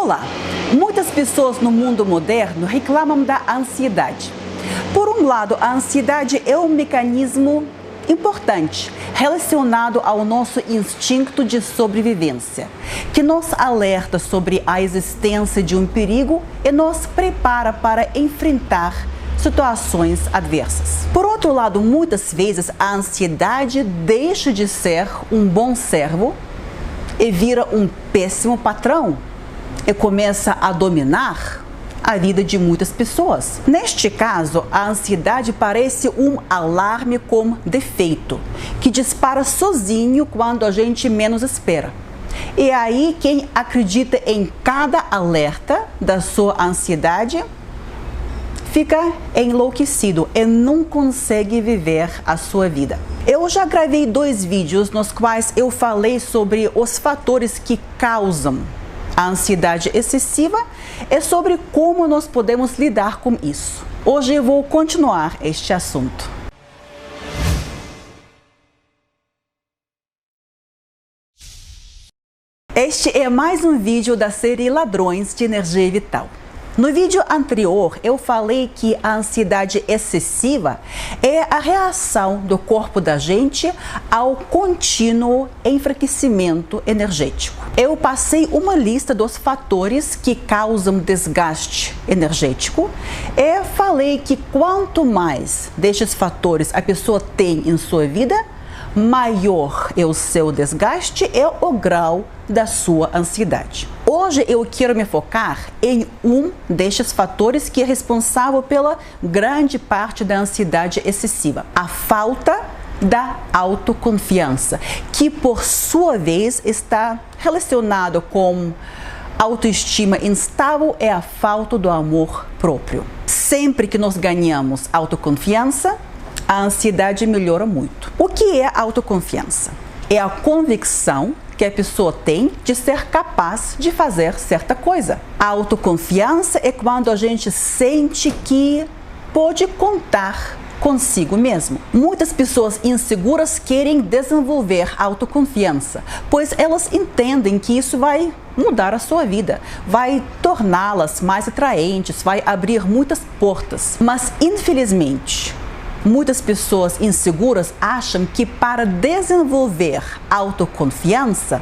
Olá! Muitas pessoas no mundo moderno reclamam da ansiedade. Por um lado, a ansiedade é um mecanismo importante relacionado ao nosso instinto de sobrevivência, que nos alerta sobre a existência de um perigo e nos prepara para enfrentar situações adversas. Por outro lado, muitas vezes a ansiedade deixa de ser um bom servo e vira um péssimo patrão e começa a dominar a vida de muitas pessoas. Neste caso, a ansiedade parece um alarme com defeito, que dispara sozinho quando a gente menos espera. E aí, quem acredita em cada alerta da sua ansiedade fica enlouquecido e não consegue viver a sua vida. Eu já gravei 2 vídeos nos quais eu falei sobre os fatores que causam a ansiedade excessiva e sobre como nós podemos lidar com isso. Hoje eu vou continuar este assunto. Este é mais um vídeo da série Ladrões de Energia Vital. No vídeo anterior, eu falei que a ansiedade excessiva é a reação do corpo da gente ao contínuo enfraquecimento energético. Eu passei uma lista dos fatores que causam desgaste energético e falei que quanto mais destes fatores a pessoa tem em sua vida, maior é o seu desgaste e o grau da sua ansiedade. Hoje eu quero me focar em um destes fatores que é responsável pela grande parte da ansiedade excessiva: a falta da autoconfiança, que por sua vez está relacionado com autoestima instável e a falta do amor próprio. Sempre que nós ganhamos autoconfiança, a ansiedade melhora muito. O que é autoconfiança? É a convicção que a pessoa tem de ser capaz de fazer certa coisa. A autoconfiança é quando a gente sente que pode contar consigo mesmo. Muitas pessoas inseguras querem desenvolver autoconfiança, pois elas entendem que isso vai mudar a sua vida, vai torná-las mais atraentes, vai abrir muitas portas. Mas, infelizmente, muitas pessoas inseguras acham que para desenvolver autoconfiança,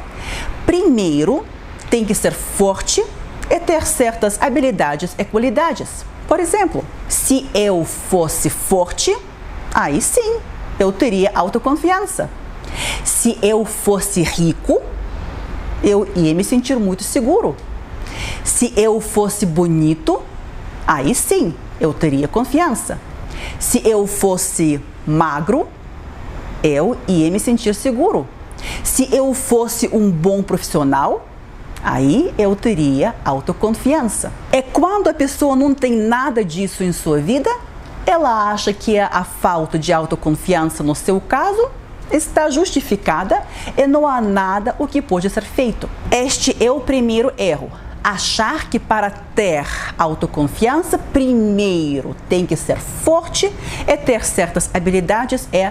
primeiro tem que ser forte e ter certas habilidades e qualidades. Por exemplo, se eu fosse forte, aí sim, eu teria autoconfiança. Se eu fosse rico, eu ia me sentir muito seguro. Se eu fosse bonito, aí sim, eu teria confiança. Se eu fosse magro, eu ia me sentir seguro. Se eu fosse um bom profissional, aí eu teria autoconfiança. É quando a pessoa não tem nada disso em sua vida, ela acha que a falta de autoconfiança, no seu caso, está justificada e não há nada o que pode ser feito. Este é o primeiro erro. Achar que para ter autoconfiança, primeiro tem que ser forte e ter certas habilidades e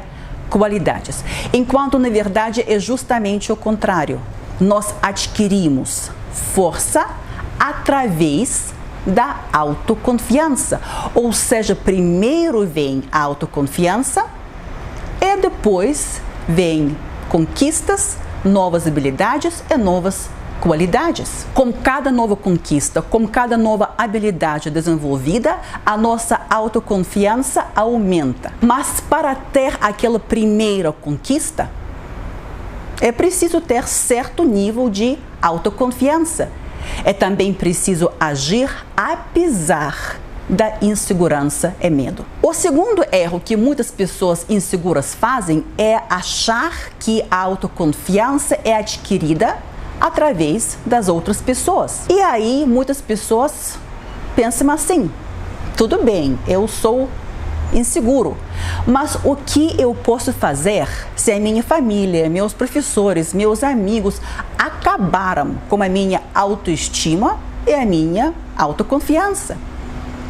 qualidades. Enquanto, na verdade, é justamente o contrário. Nós adquirimos força através da autoconfiança. Ou seja, primeiro vem a autoconfiança e depois vem conquistas, novas habilidades e novas qualidades. Com cada nova conquista, com cada nova habilidade desenvolvida, a nossa autoconfiança aumenta. Mas para ter aquela primeira conquista, é preciso ter certo nível de autoconfiança. É também preciso agir apesar da insegurança e medo. O segundo erro que muitas pessoas inseguras fazem é achar que a autoconfiança é adquirida através das outras pessoas. E aí muitas pessoas pensam assim: tudo bem, eu sou inseguro, mas o que eu posso fazer se a minha família, meus professores, meus amigos acabaram com a minha autoestima e a minha autoconfiança?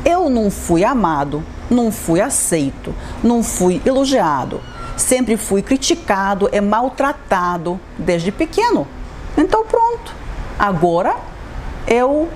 Eu não fui amado, não fui aceito, não fui elogiado, sempre fui criticado e maltratado desde pequeno. Então pronto, agora eu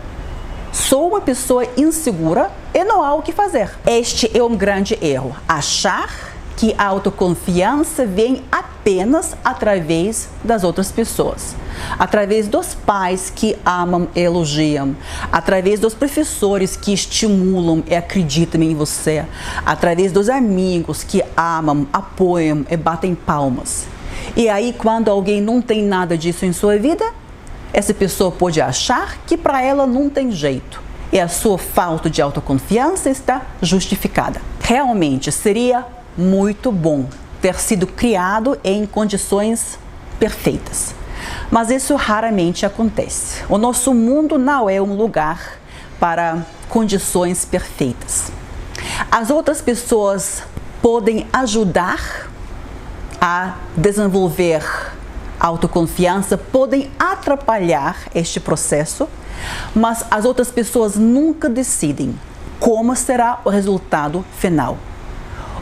sou uma pessoa insegura e não há o que fazer. Este é um grande erro, achar que a autoconfiança vem apenas através das outras pessoas, através dos pais que amam e elogiam, através dos professores que estimulam e acreditam em você, através dos amigos que amam, apoiam e batem palmas. E aí, quando alguém não tem nada disso em sua vida, essa pessoa pode achar que para ela não tem jeito e a sua falta de autoconfiança está justificada. Realmente seria muito bom ter sido criado em condições perfeitas, mas isso raramente acontece. O nosso mundo não é um lugar para condições perfeitas. As outras pessoas podem ajudar a desenvolver autoconfiança, podem atrapalhar este processo, mas as outras pessoas nunca decidem como será o resultado final.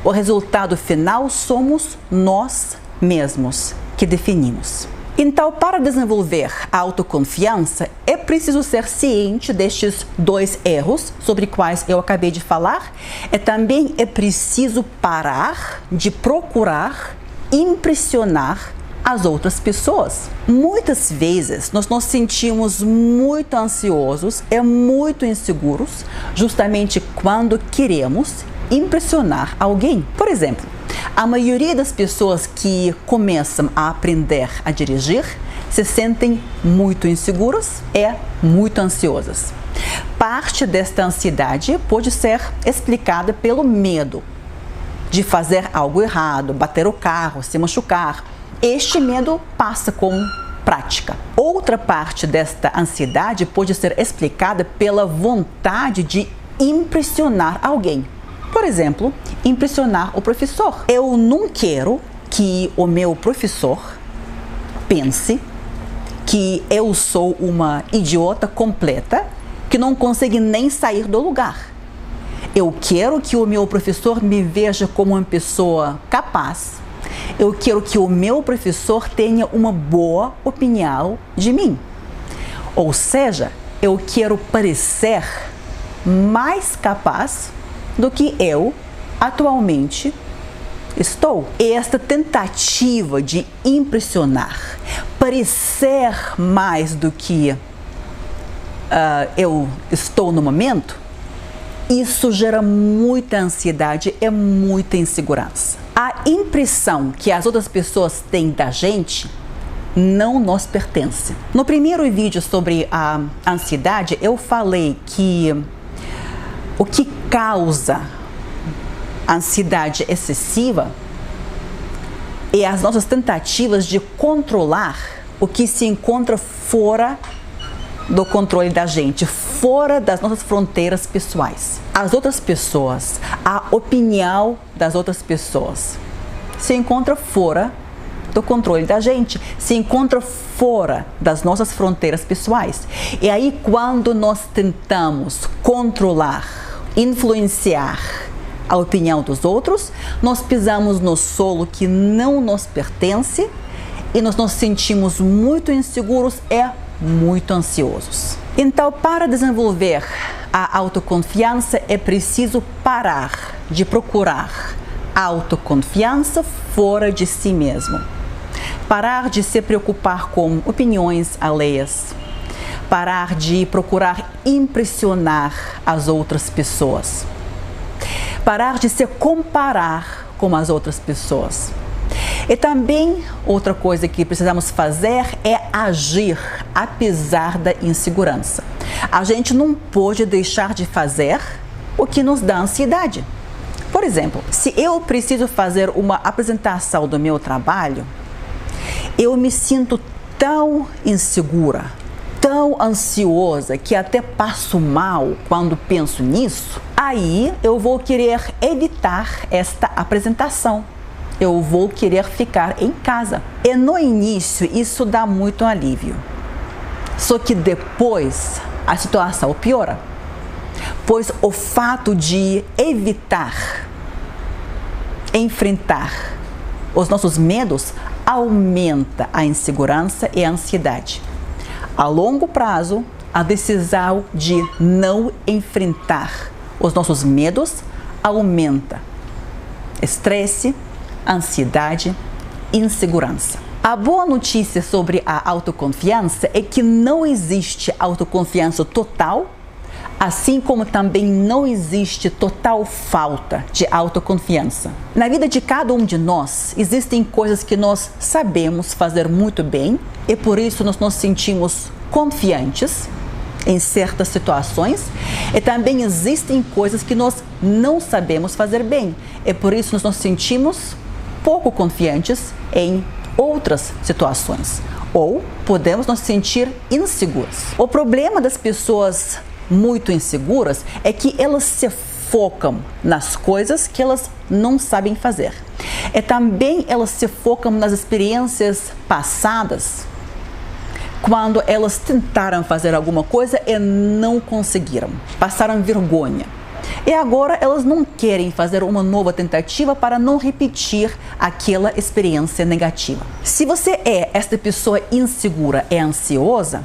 O resultado final somos nós mesmos que definimos. Então, para desenvolver a autoconfiança, é preciso ser ciente destes dois erros sobre quais eu acabei de falar, e também é preciso parar de procurar impressionar as outras pessoas. Muitas vezes nós nos sentimos muito ansiosos e muito inseguros justamente quando queremos impressionar alguém. Por exemplo, a maioria das pessoas que começam a aprender a dirigir se sentem muito inseguras e muito ansiosas. Parte desta ansiedade pode ser explicada pelo medo de fazer algo errado, bater o carro, se machucar. Este medo passa com prática. Outra parte desta ansiedade pode ser explicada pela vontade de impressionar alguém. Por exemplo, impressionar o professor. Eu não quero que o meu professor pense que eu sou uma idiota completa que não consegue nem sair do lugar. Eu quero que o meu professor me veja como uma pessoa capaz. Eu quero que o meu professor tenha uma boa opinião de mim. Ou seja, eu quero parecer mais capaz do que eu atualmente estou. E esta tentativa de impressionar, parecer mais do que eu estou no momento, isso gera muita ansiedade e muita insegurança. A impressão que as outras pessoas têm da gente não nos pertence. No primeiro vídeo sobre a ansiedade, eu falei que o que causa ansiedade excessiva é as nossas tentativas de controlar o que se encontra fora do controle da gente, fora das nossas fronteiras pessoais. As outras pessoas, a opinião das outras pessoas se encontra fora do controle da gente, se encontra fora das nossas fronteiras pessoais. E aí, quando nós tentamos controlar, influenciar a opinião dos outros, nós pisamos no solo que não nos pertence e nós nos sentimos muito inseguros e muito ansiosos. Então, para desenvolver a autoconfiança, é preciso parar de procurar autoconfiança fora de si mesmo. Parar de se preocupar com opiniões alheias. Parar de procurar impressionar as outras pessoas. Parar de se comparar com as outras pessoas. E também outra coisa que precisamos fazer é agir apesar da insegurança. A gente não pode deixar de fazer o que nos dá ansiedade. Por exemplo, se eu preciso fazer uma apresentação do meu trabalho, eu me sinto tão insegura, tão ansiosa, que até passo mal quando penso nisso, aí eu vou querer evitar esta apresentação. Eu vou querer ficar em casa. E no início isso dá muito alívio. Só que depois a situação piora. Pois o fato de evitar enfrentar os nossos medos aumenta a insegurança e a ansiedade. A longo prazo, a decisão de não enfrentar os nossos medos aumenta estresse, ansiedade, insegurança. A boa notícia sobre a autoconfiança é que não existe autoconfiança total, assim como também não existe total falta de autoconfiança. Na vida de cada um de nós, existem coisas que nós sabemos fazer muito bem e por isso nós nos sentimos confiantes em certas situações, e também existem coisas que nós não sabemos fazer bem e por isso nós nos sentimos pouco confiantes em outras situações, ou podemos nos sentir inseguros. O problema das pessoas muito inseguras é que elas se focam nas coisas que elas não sabem fazer. E também elas se focam nas experiências passadas, quando elas tentaram fazer alguma coisa e não conseguiram, passaram vergonha. E agora elas não querem fazer uma nova tentativa para não repetir aquela experiência negativa. Se você é esta pessoa insegura e ansiosa,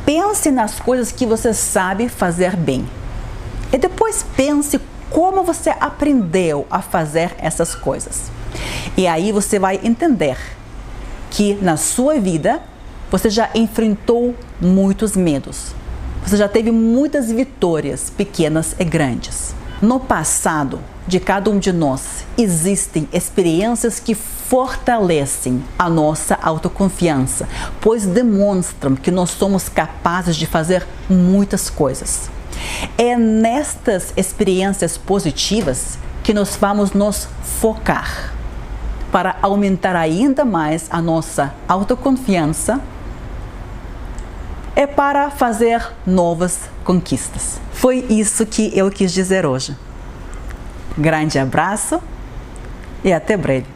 pense nas coisas que você sabe fazer bem. E depois pense como você aprendeu a fazer essas coisas. E aí você vai entender que na sua vida você já enfrentou muitos medos. Você já teve muitas vitórias, pequenas e grandes. No passado de cada um de nós, existem experiências que fortalecem a nossa autoconfiança, pois demonstram que nós somos capazes de fazer muitas coisas. É nestas experiências positivas que nós vamos nos focar para aumentar ainda mais a nossa autoconfiança é para fazer novas conquistas. Foi isso que eu quis dizer hoje. Grande abraço e até breve.